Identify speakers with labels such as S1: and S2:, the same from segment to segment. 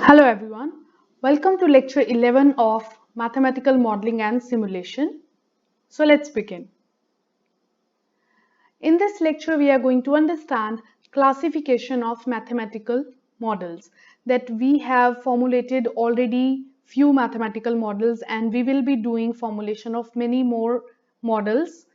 S1: Hello everyone, welcome to lecture 11 of Mathematical Modeling and Simulation. So let's begin. In this lecture we are going to understand classification of mathematical models, that we have formulated already few mathematical models and we will be doing formulation of many more models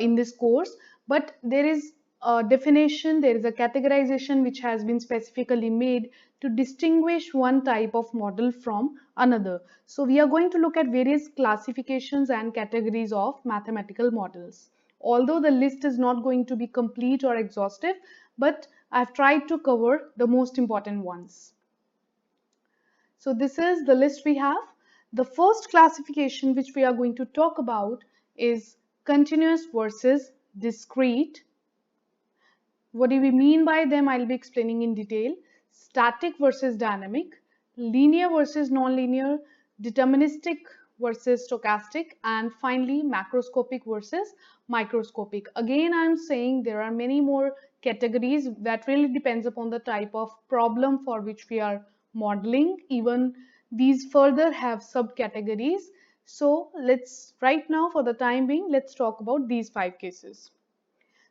S1: in this course, but there is a definition, there is a categorization which has been specifically made to distinguish one type of model from another. So we are going to look at various classifications and categories of mathematical models. Although the list is not going to be complete or exhaustive, but I've tried to cover the most important ones. So this is the list we have. The first classification which we are going to talk about is continuous versus discrete. What do we mean by them? I'll be explaining in detail. Static versus dynamic, linear versus nonlinear, deterministic versus stochastic, and finally macroscopic versus microscopic. Again, I'm saying there are many more categories that really depends upon the type of problem for which we are modeling. Even these further have subcategories. So let's right now, for the time being, let's talk about these 5 cases.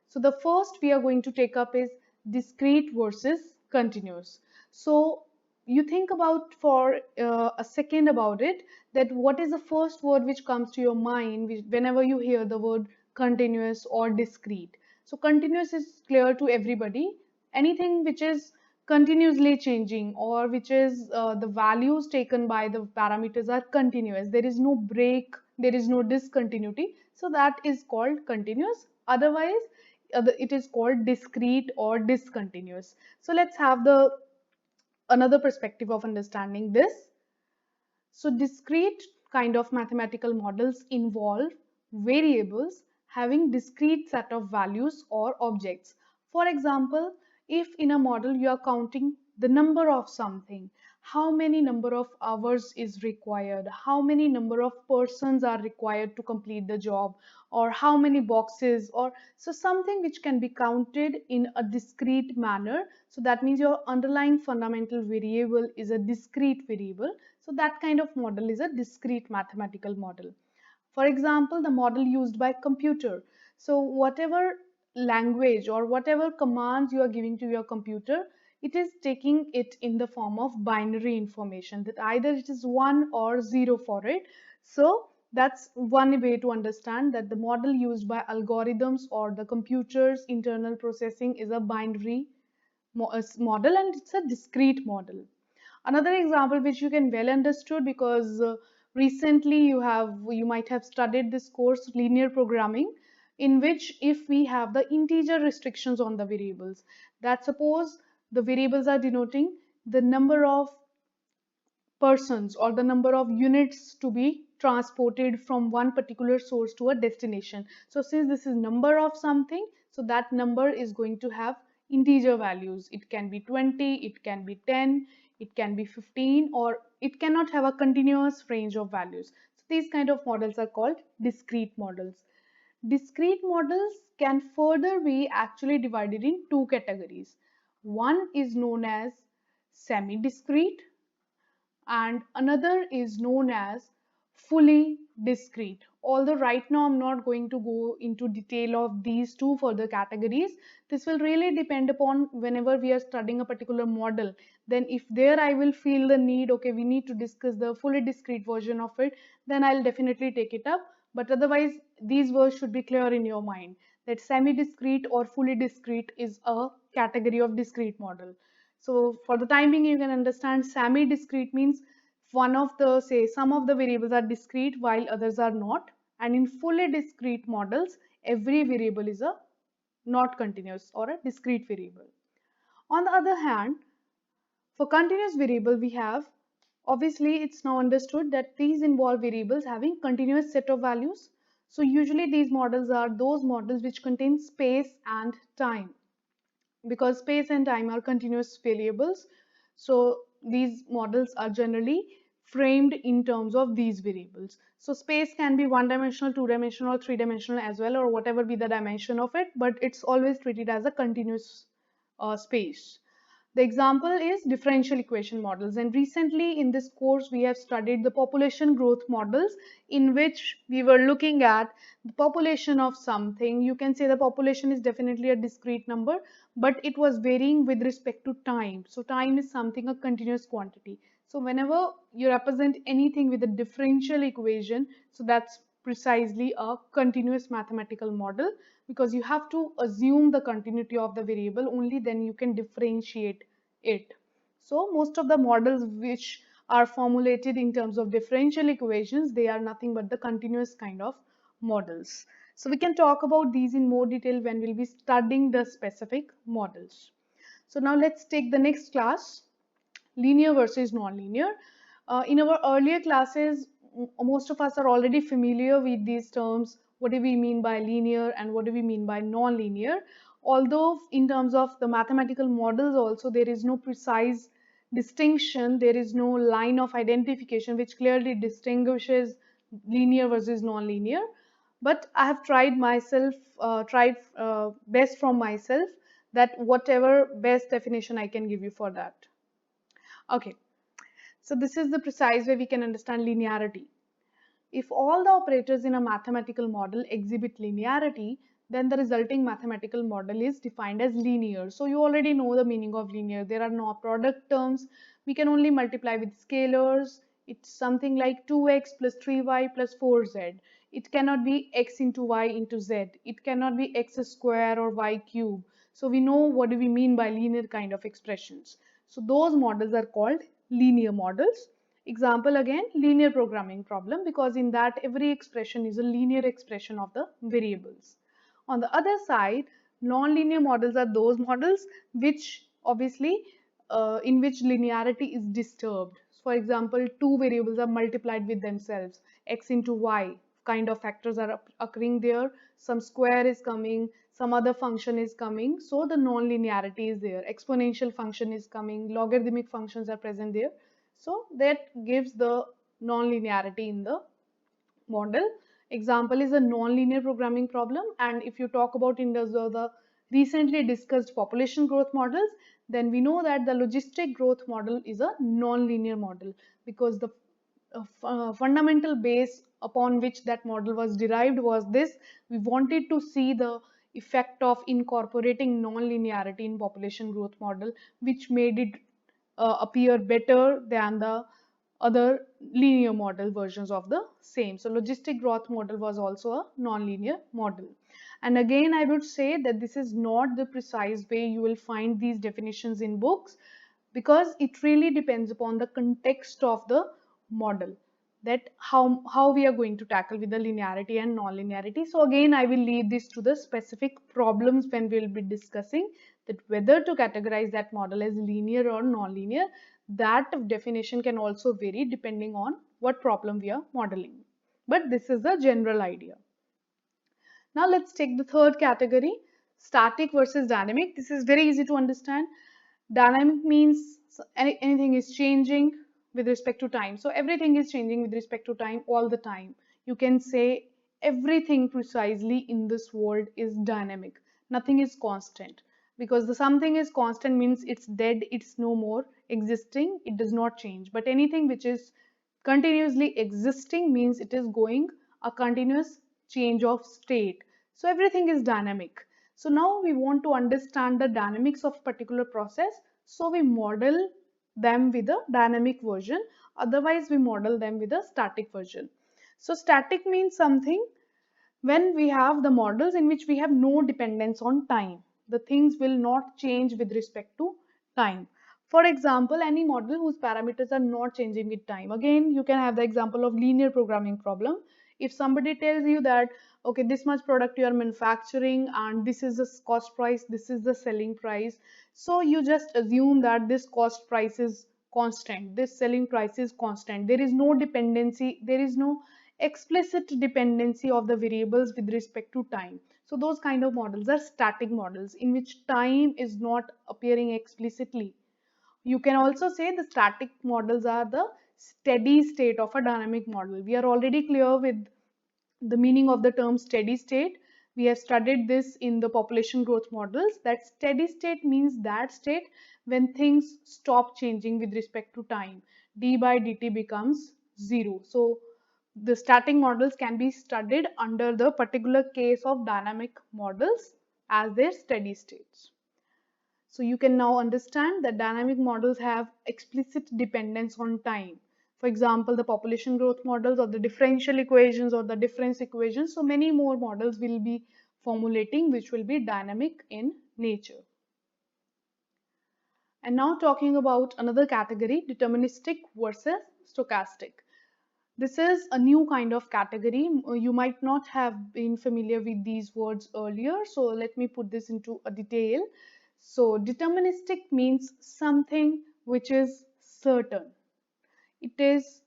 S1: So the first we are going to take up is discrete versus continuous. So you think about for a second about it, that what is the first word which comes to your mind whenever you hear the word continuous or discrete. So continuous is clear to everybody. Anything which is continuously changing, or which is the values taken by the parameters are continuous. There is no break, there is no discontinuity. So that is called continuous. Otherwise, it is called discrete or discontinuous. So let's have the another perspective of understanding this. So discrete kind of mathematical models involve variables having discrete set of values or objects. For example, if in a model you are counting the number of something, how many number of hours is required, how many number of persons are required to complete the job, or how many boxes, or so something which can be counted in a discrete manner. So that means your underlying fundamental variable is a discrete variable. So that kind of model is a discrete mathematical model. For example, the model used by computer. So whatever language or whatever commands you are giving to your computer, it is taking it in the form of binary information, that either it is 1 or 0 for it. So that's one way to understand that the model used by algorithms or the computer's internal processing is a binary model, and it's a discrete model. Another example which you can well understood, because recently you might have studied this course, linear programming, in which if we have the integer restrictions on the variables, that suppose the variables are denoting the number of persons or the number of units to be transported from one particular source to a destination. So since this is number of something, so that number is going to have integer values. It can be 20, it can be 10, it can be 15, or it cannot have a continuous range of values. So these kind of models are called discrete models. Discrete models can further be actually divided in two categories. One is known as semi-discrete, and another is known as fully discrete. Although right now I'm not going to go into detail of these two further categories, this will really depend upon whenever we are studying a particular model. Then if there I will feel the need, okay, we need to discuss the fully discrete version of it, then I'll definitely take it up. But otherwise, these words should be clear in your mind, that semi-discrete or fully discrete is a category of discrete model. So for the time being, you can understand semi-discrete means one of the, say, some of the variables are discrete while others are not. And in fully discrete models, every variable is a not continuous or a discrete variable. On the other hand, for continuous variable, we have, obviously it's now understood that these involve variables having continuous set of values. So usually these models are those models which contain space and time, because space and time are continuous variables. So these models are generally framed in terms of these variables. So space can be one dimensional, two dimensional, or three dimensional as well, or whatever be the dimension of it, but it's always treated as a continuous space. The example is differential equation models, and recently in this course we have studied the population growth models, in which we were looking at the population of something. You can say the population is definitely a discrete number, but it was varying with respect to time. So time is something, a continuous quantity. So whenever you represent anything with a differential equation, so that's precisely a continuous mathematical model, because you have to assume the continuity of the variable, only then you can differentiate it. So most of the models which are formulated in terms of differential equations, they are nothing but the continuous kind of models. So we can talk about these in more detail when we'll be studying the specific models. So now let's take the next class, linear versus non-linear. In our earlier classes, most of us are already familiar with these terms. What do we mean by linear and what do we mean by non-linear? Although in terms of the mathematical models also, there is no precise distinction, there is no line of identification which clearly distinguishes linear versus non-linear. But I have tried myself, best from myself, that whatever best definition I can give you for that. Okay, so this is the precise way we can understand linearity. If all the operators in a mathematical model exhibit linearity, then the resulting mathematical model is defined as linear. So you already know the meaning of linear. There are no product terms. We can only multiply with scalars. It's something like 2x plus 3y plus 4z. It cannot be x into y into z. It cannot be x square or y cube. So we know what do we mean by linear kind of expressions. So those models are called linear models. Example again, linear programming problem, because in that every expression is a linear expression of the variables. On the other side, non-linear models are those models which obviously in which linearity is disturbed. For example, two variables are multiplied with themselves, x into y kind of factors are occurring there, some square is coming, some other function is coming, so the non-linearity is there, exponential function is coming, logarithmic functions are present there. So that gives the non-linearity in the model. Example is a non-linear programming problem, and if you talk about in the recently discussed population growth models, then we know that the logistic growth model is a non-linear model, because the fundamental base upon which that model was derived was this: we wanted to see the effect of incorporating non-linearity in population growth model, which made it appear better than the other linear model versions of the same. So logistic growth model was also a non-linear model. And again, I would say that this is not the precise way you will find these definitions in books, because it really depends upon the context of the model, that how we are going to tackle with the linearity and non-linearity. So again, I will leave this to the specific problems when we will be discussing that whether to categorize that model as linear or non-linear. That definition can also vary depending on what problem we are modeling. But this is the general idea. Now let's take the third category, static versus dynamic. This is very easy to understand. Dynamic means anything is changing with respect to time. So everything is changing with respect to time all the time. You can say everything precisely in this world is dynamic. Nothing is constant, because the something is constant means it's dead, it's no more existing, it does not change. But anything which is continuously existing means it is going a continuous change of state. So everything is dynamic. So now we want to understand the dynamics of particular process. So we model them with a dynamic version. Otherwise, we model them with a static version. So static means something when we have the models in which we have no dependence on time. The things will not change with respect to time. For example, any model whose parameters are not changing with time. Again, you can have the example of linear programming problem. If somebody tells you that, okay, this much product you are manufacturing and this is the cost price, this is the selling price. So you just assume that this cost price is constant, this selling price is constant. There is no dependency, there is no explicit dependency of the variables with respect to time. So those kind of models are static models in which time is not appearing explicitly. You can also say the static models are the steady state of a dynamic model. We are already clear with the meaning of the term steady state. We have studied this in the population growth models, that steady state means that state when things stop changing with respect to time. D by dt becomes 0. So the static models can be studied under the particular case of dynamic models as their steady states. So you can now understand that dynamic models have explicit dependence on time. For example, the population growth models or the differential equations or the difference equations. So many more models will be formulating which will be dynamic in nature. And now talking about another category, deterministic versus stochastic. This is a new kind of category. You might not have been familiar with these words earlier, so let me put this into a detail. So deterministic means something which is certain. It is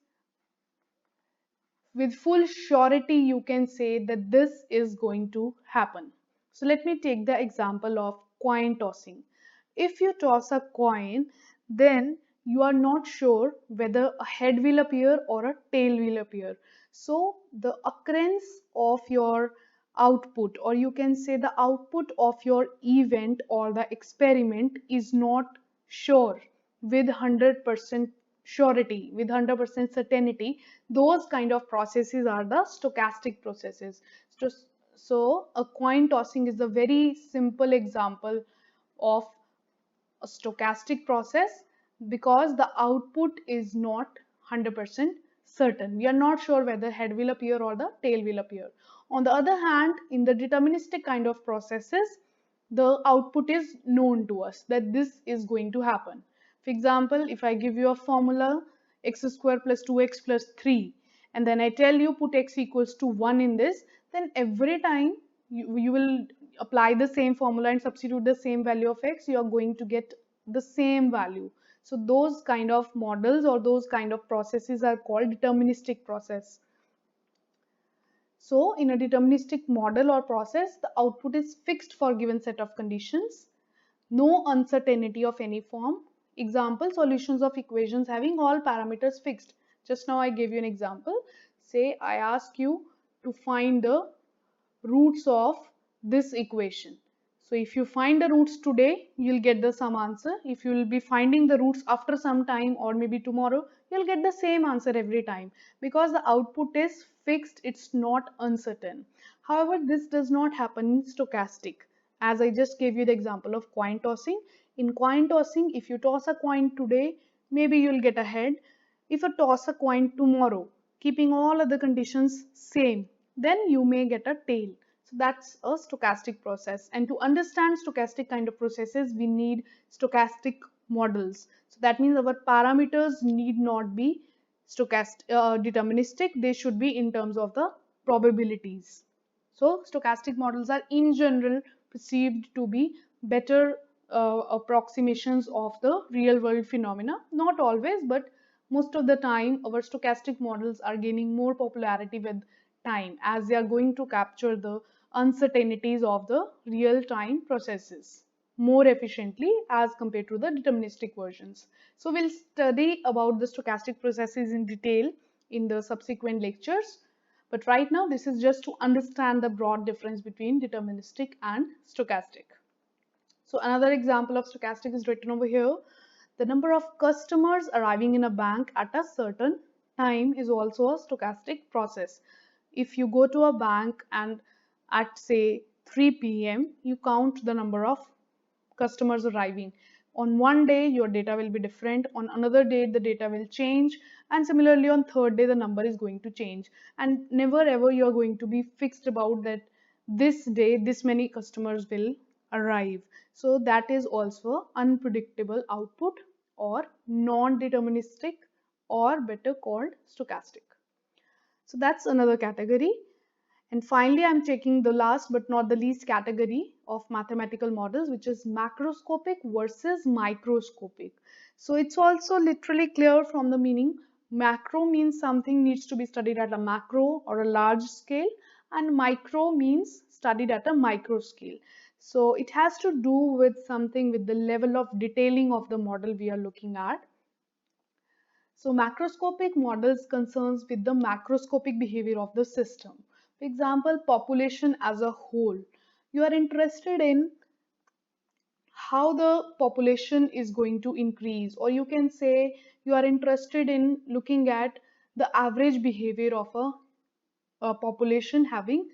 S1: with full surety you can say that this is going to happen. So let me take the example of coin tossing. If you toss a coin, then you are not sure whether a head will appear or a tail will appear. So the occurrence of your output, or you can say the output of your event or the experiment, is not sure with 100% surety, with 100% certainty. Those kind of processes are the stochastic processes. So a coin tossing is a very simple example of a stochastic process because the output is not 100% certain. We are not sure whether head will appear or the tail will appear. On the other hand, in the deterministic kind of processes, the output is known to us that this is going to happen. For example, if I give you a formula x square plus 2x plus 3 and then I tell you put x equals to 1 in this, then every time you will apply the same formula and substitute the same value of x, you are going to get the same value. So those kind of models or those kind of processes are called deterministic process. So in a deterministic model or process, the output is fixed for a given set of conditions, no uncertainty of any form. Example, solutions of equations having all parameters fixed. Just now I gave you an example. Say I ask you to find the roots of this equation. So if you find the roots today, you'll get the some answer. If you will be finding the roots after some time or maybe tomorrow, you'll get the same answer every time because the output is fixed, it's not uncertain. However, this does not happen in stochastic. As I just gave you the example of coin tossing. In coin tossing, if you toss a coin today, maybe you'll get a head. If you toss a coin tomorrow, keeping all other conditions same, then you may get a tail. So that's a stochastic process. And to understand stochastic kind of processes, we need stochastic models. So that means our parameters need not be deterministic. They should be in terms of the probabilities. So stochastic models are in general perceived to be better approximations of the real world phenomena. Not always, but most of the time our stochastic models are gaining more popularity with time as they are going to capture the uncertainties of the real time processes more efficiently as compared to the deterministic versions. So we'll study about the stochastic processes in detail in the subsequent lectures. But right now, this is just to understand the broad difference between deterministic and stochastic. So another example of stochastic is written over here. The number of customers arriving in a bank at a certain time is also a stochastic process. If you go to a bank and at say 3 p.m. you count the number of customers arriving. On one day your data will be different, on another day the data will change, and similarly on third day the number is going to change, and never ever you are going to be fixed about that this day this many customers will arrive. So that is also unpredictable output or non-deterministic, or better called stochastic. So that's another category. And finally, I'm taking the last but not the least category of mathematical models, which is macroscopic versus microscopic. So it's also literally clear from the meaning. Macro means something needs to be studied at a macro or a large scale, and micro means studied at a micro scale. So it has to do with something with the level of detailing of the model we are looking at. So macroscopic models concerns with the macroscopic behavior of the system. For example, population as a whole. You are interested in how the population is going to increase, or you can say you are interested in looking at the average behavior of a population having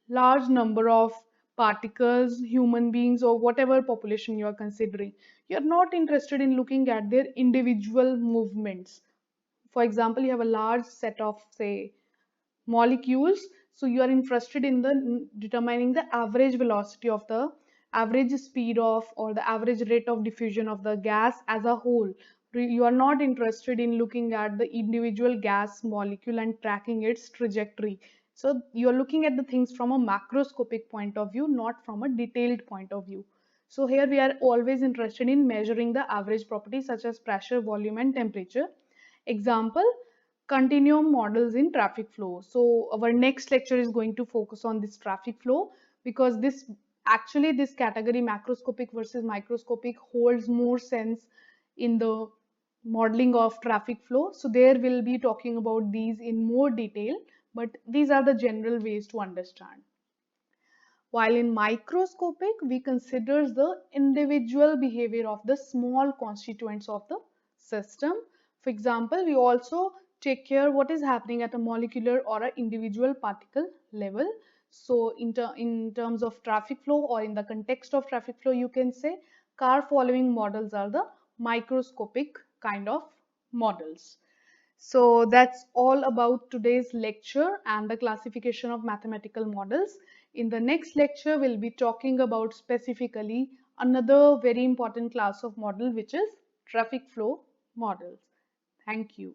S1: large number of particles, human beings, or whatever population you are considering. You're not interested in looking at their individual movements. For example, you have a large set of, say, molecules, so you are interested in the determining the average velocity of the average speed of or the average rate of diffusion of the gas as a whole. You are not interested in looking at the individual gas molecule and tracking its trajectory. So you are looking at the things from a macroscopic point of view, not from a detailed point of view. So here we are always interested in measuring the average properties such as pressure, volume, and temperature. Example, continuum models in traffic flow. So our next lecture is going to focus on this traffic flow, because this category, macroscopic versus microscopic, holds more sense in the modeling of traffic flow. So there we'll be talking about these in more detail, but these are the general ways to understand. While in microscopic, we consider the individual behavior of the small constituents of the system. For example, we also take care what is happening at a molecular or an individual particle level. So in terms of traffic flow, or in the context of traffic flow, you can say car following models are the microscopic kind of models. So that's all about today's lecture and the classification of mathematical models. In the next lecture, we'll be talking about specifically another very important class of model, which is traffic flow models. Thank you.